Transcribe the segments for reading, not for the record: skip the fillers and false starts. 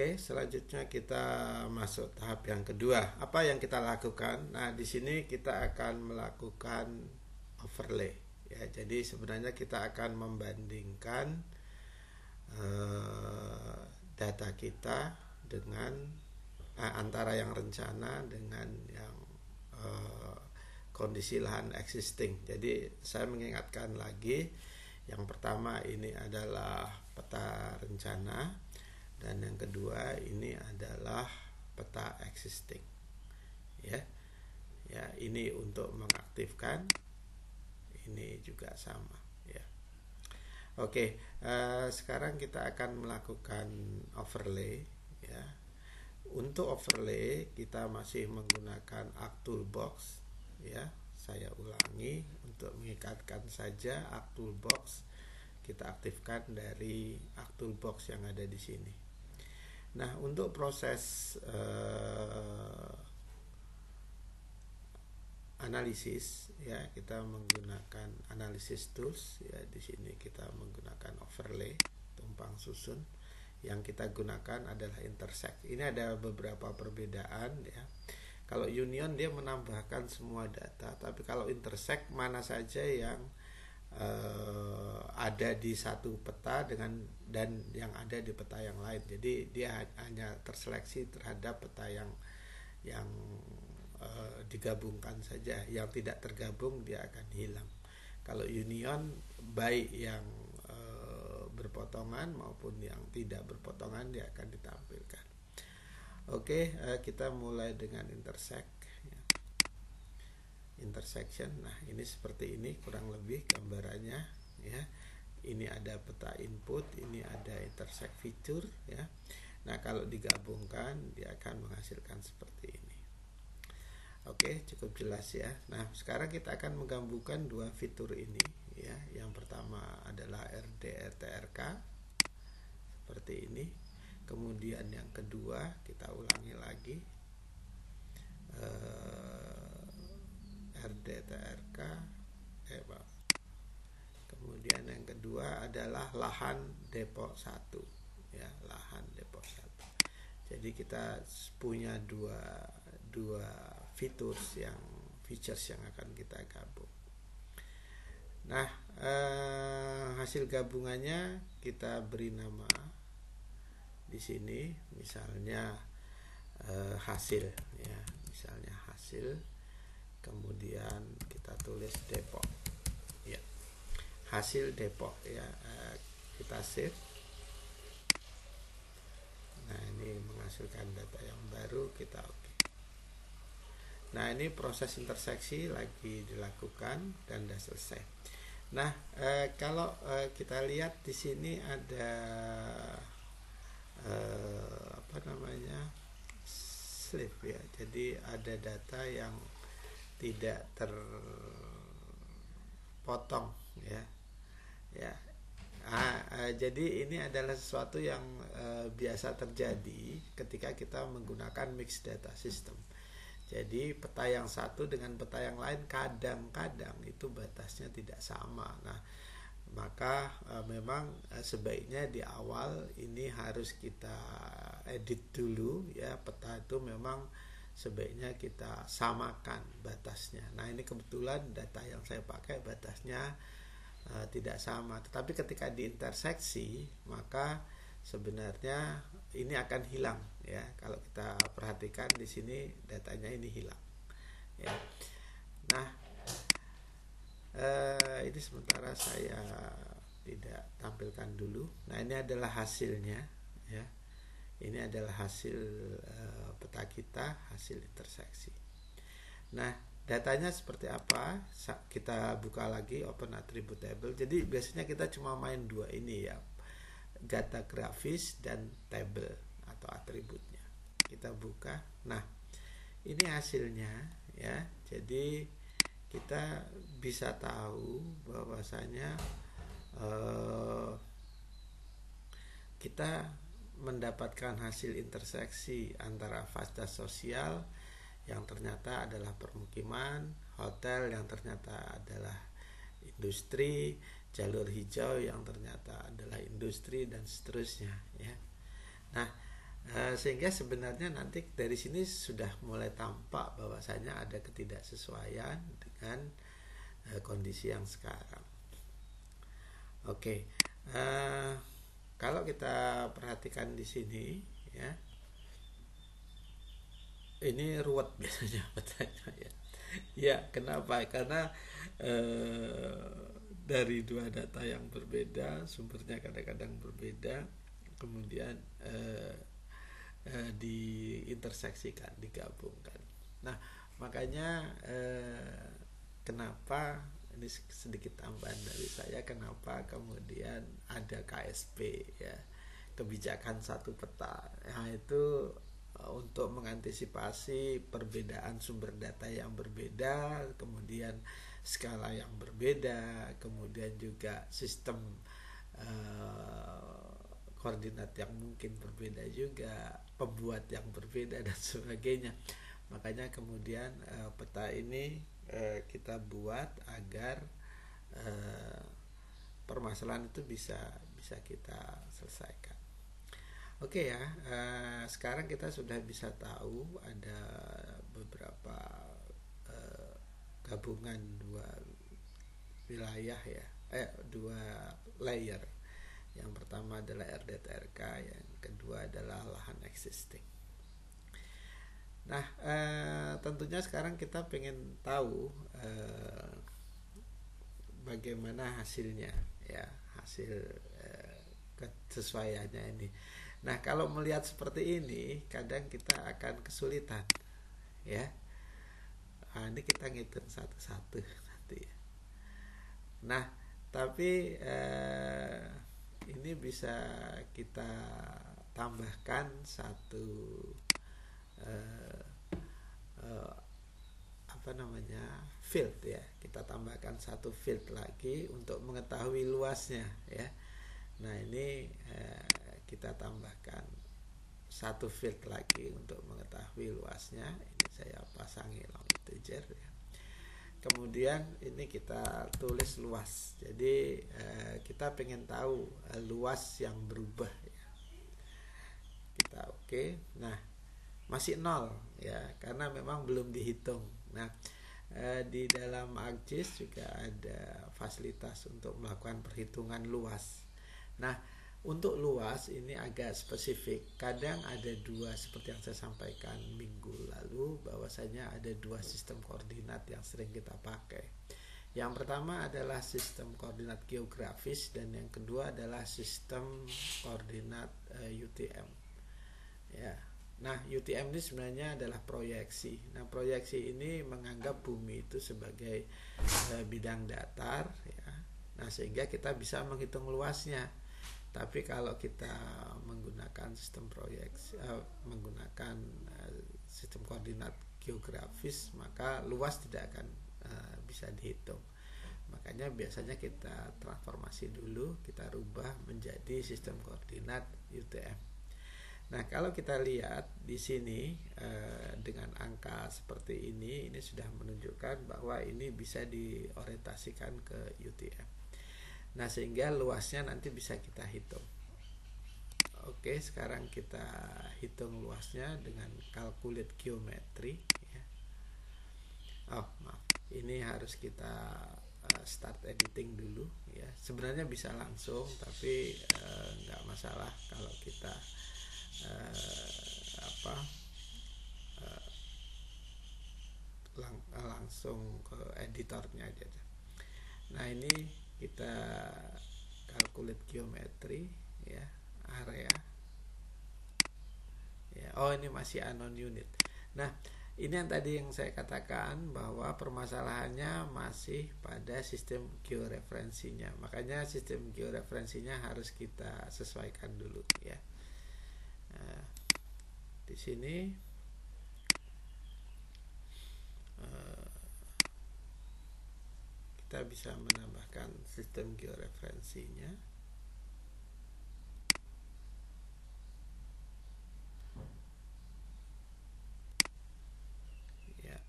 Oke, selanjutnya kita masuk tahap yang kedua. Apa yang kita lakukan? Nah, di sini kita akan melakukan overlay. Ya, jadi sebenarnya kita akan membandingkan data kita dengan antara yang rencana dengan yang kondisi lahan existing. Jadi saya mengingatkan lagi, yang pertama ini adalah peta rencana, dan yang kedua ini adalah peta existing. Ya, ini untuk mengaktifkan, ini juga sama. Ya, oke. Sekarang kita akan melakukan overlay. Ya, untuk overlay kita masih menggunakan ArcToolbox. Ya, saya ulangi, untuk mengikatkan saja ArcToolbox kita aktifkan dari ArcToolbox yang ada di sini. Nah, untuk proses analisis, ya, kita menggunakan analysis tools. Ya, di sini kita menggunakan overlay, tumpang susun. Yang kita gunakan adalah intersect. Ini ada beberapa perbedaan, ya. Kalau union dia menambahkan semua data, tapi kalau intersect mana saja yang ada di satu peta dan yang ada di peta yang lain. Jadi dia hanya terseleksi terhadap peta yang digabungkan saja. Yang tidak tergabung dia akan hilang. Kalau union, baik yang berpotongan maupun yang tidak berpotongan, dia akan ditampilkan. Oke, kita mulai dengan intersect. Intersection. Nah, ini seperti ini kurang lebih gambarannya, ya. Ini ada peta input, ini ada intersect feature, ya. Nah, kalau digabungkan dia akan menghasilkan seperti ini. Oke, cukup jelas, ya. Nah, sekarang kita akan menggabungkan dua fitur ini, ya. Yang pertama adalah RDTRK seperti ini. Kemudian yang kedua kita ulangi lagi, RDTRK. Kemudian yang kedua adalah lahan depot 1, ya, lahan depot 1. Jadi kita punya dua features yang akan kita gabung. Nah, hasil gabungannya kita beri nama di sini, misalnya hasil, ya, misalnya hasil. Kemudian kita tulis depot, ya, hasil depot, ya. Kita save. Nah, ini menghasilkan data yang baru, kita oke. Nah, ini proses interseksi lagi dilakukan dan sudah selesai. Nah, kalau kita lihat di sini ada slip, ya. Jadi ada data yang tidak terpotong, ya. Jadi ini adalah sesuatu yang biasa terjadi ketika kita menggunakan mixed data system. Jadi peta yang satu dengan peta yang lain kadang-kadang itu batasnya tidak sama. Nah, maka memang sebaiknya di awal ini harus kita edit dulu, ya. Peta itu memang sebaiknya kita samakan batasnya. Nah, ini kebetulan data yang saya pakai batasnya tidak sama. Tetapi ketika diinterseksi, maka sebenarnya ini akan hilang, ya. Kalau kita perhatikan di sini datanya ini hilang, ya. Nah, ini sementara saya tidak tampilkan dulu. Nah, ini adalah hasilnya, ya. Ini adalah hasil peta kita, hasil interseksi. Nah, datanya seperti apa? Kita buka lagi open attribute table. Jadi biasanya kita cuma main dua ini, ya, data grafis dan table atau atributnya. Kita buka. Nah, ini hasilnya, ya. Jadi kita bisa tahu bahwasanya kita mendapatkan hasil interseksi antara fasilitas sosial yang ternyata adalah permukiman, hotel yang ternyata adalah industri, jalur hijau yang ternyata adalah industri, dan seterusnya, ya. Nah, Sehingga sebenarnya nanti dari sini sudah mulai tampak bahwasanya ada ketidaksesuaian dengan kondisi yang sekarang. Oke, kalau kita perhatikan di sini, ya, ini ruwet biasanya petanya ya. Ya, kenapa? Karena dari dua data yang berbeda, sumbernya kadang-kadang berbeda, kemudian diinterseksikan, digabungkan. Nah, makanya kenapa ini sedikit tambahan dari saya, kenapa kemudian ada KSP, ya, kebijakan satu peta. Nah, itu untuk mengantisipasi perbedaan sumber data yang berbeda, kemudian skala yang berbeda, kemudian juga sistem koordinat yang mungkin berbeda juga, pembuat yang berbeda dan sebagainya. Makanya kemudian peta ini kita buat agar permasalahan itu bisa kita selesaikan. Oke ya, sekarang kita sudah bisa tahu ada beberapa gabungan dua wilayah ya, dua layer. Yang pertama adalah RDTRK, yang kedua adalah lahan existing. Nah, tentunya sekarang kita pengen tahu bagaimana hasilnya, ya, hasil kesesuaiannya ini. Nah, kalau melihat seperti ini, kadang kita akan kesulitan, ya. Nah, ini kita ngitung satu-satu nanti, ya. Nah, tapi ini bisa kita tambahkan satu field, ya. Kita tambahkan satu field lagi untuk mengetahui luasnya, ya. Nah, ini kita tambahkan satu field lagi untuk mengetahui luasnya. Ini saya pasangi long integer, ya. Kemudian ini kita tulis luas. Jadi kita pengen tahu luas yang berubah, ya. Kita oke. Nah, masih 0, ya, karena memang belum dihitung. Nah, di dalam ArcGIS juga ada fasilitas untuk melakukan perhitungan luas. Nah, untuk luas ini agak spesifik. Kadang ada dua, seperti yang saya sampaikan minggu lalu, bahwasanya ada dua sistem koordinat yang sering kita pakai. Yang pertama adalah sistem koordinat geografis, dan yang kedua adalah sistem koordinat UTM. Ya. Nah, UTM ini sebenarnya adalah proyeksi. Nah, proyeksi ini menganggap bumi itu sebagai bidang datar, ya. Nah, sehingga kita bisa menghitung luasnya. Tapi kalau kita menggunakan sistem proyeksi, menggunakan sistem koordinat geografis, maka luas tidak akan bisa dihitung. Makanya biasanya kita transformasi dulu, kita rubah menjadi sistem koordinat UTM. Nah, kalau kita lihat di sini dengan angka seperti ini sudah menunjukkan bahwa ini bisa diorientasikan ke UTM. Nah, sehingga luasnya nanti bisa kita hitung. Oke, sekarang kita hitung luasnya dengan calculate geometry, ya. Oh, maaf. Ini harus kita start editing dulu, ya. Sebenarnya bisa langsung, tapi nggak masalah kalau kita langsung ke editornya aja. Nah, ini kita calculate geometry, ya, area, ya. Oh, ini masih unknown unit. Nah, ini yang tadi yang saya katakan bahwa permasalahannya masih pada sistem georeferensinya. Makanya sistem georeferensinya harus kita sesuaikan dulu, ya. Nah, di sini kita bisa menambahkan sistem georeferensinya. Ya.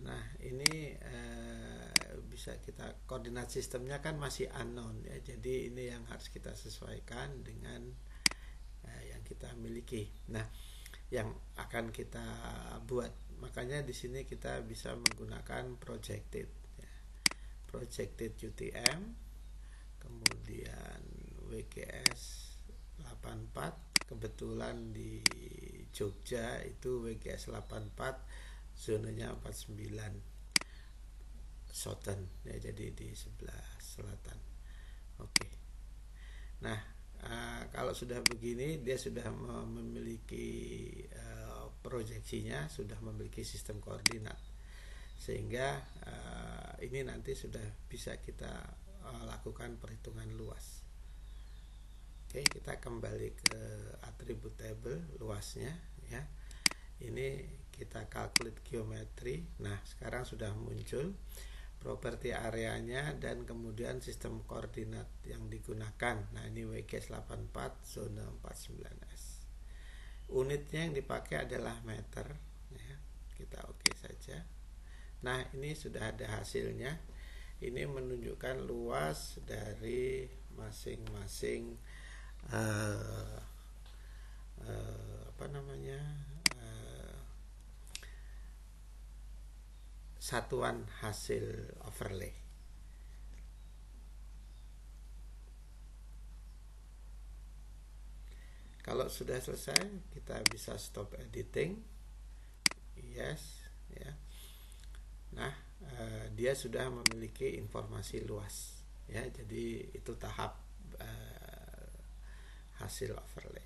Nah, ini bisa kita koordinat sistemnya kan masih unknown ya. Jadi ini yang harus kita sesuaikan dengan yang kita miliki. Nah, yang akan kita buat. Makanya di sini kita bisa menggunakan projected ya. Projected UTM, kemudian WGS 84, kebetulan di Jogja itu WGS 84 zonanya 49 Southern ya, jadi di sebelah selatan. Oke. Nah, kalau sudah begini dia sudah memiliki proyeksinya, sudah memiliki sistem koordinat, sehingga ini nanti sudah bisa kita lakukan perhitungan luas. Oke, kita kembali ke atribut table luasnya ya. Ini kita calculate geometry. Nah, sekarang sudah muncul properti areanya dan kemudian sistem koordinat yang digunakan. Nah, ini WGS 84 zona 49S. Unitnya yang dipakai adalah meter ya. Kita oke saja. Nah, ini sudah ada hasilnya. Ini menunjukkan luas dari masing-masing satuan hasil overlay. Kalau sudah selesai, kita bisa stop editing. Yes ya. Nah, dia sudah memiliki informasi luas ya. Jadi itu tahap hasil overlay.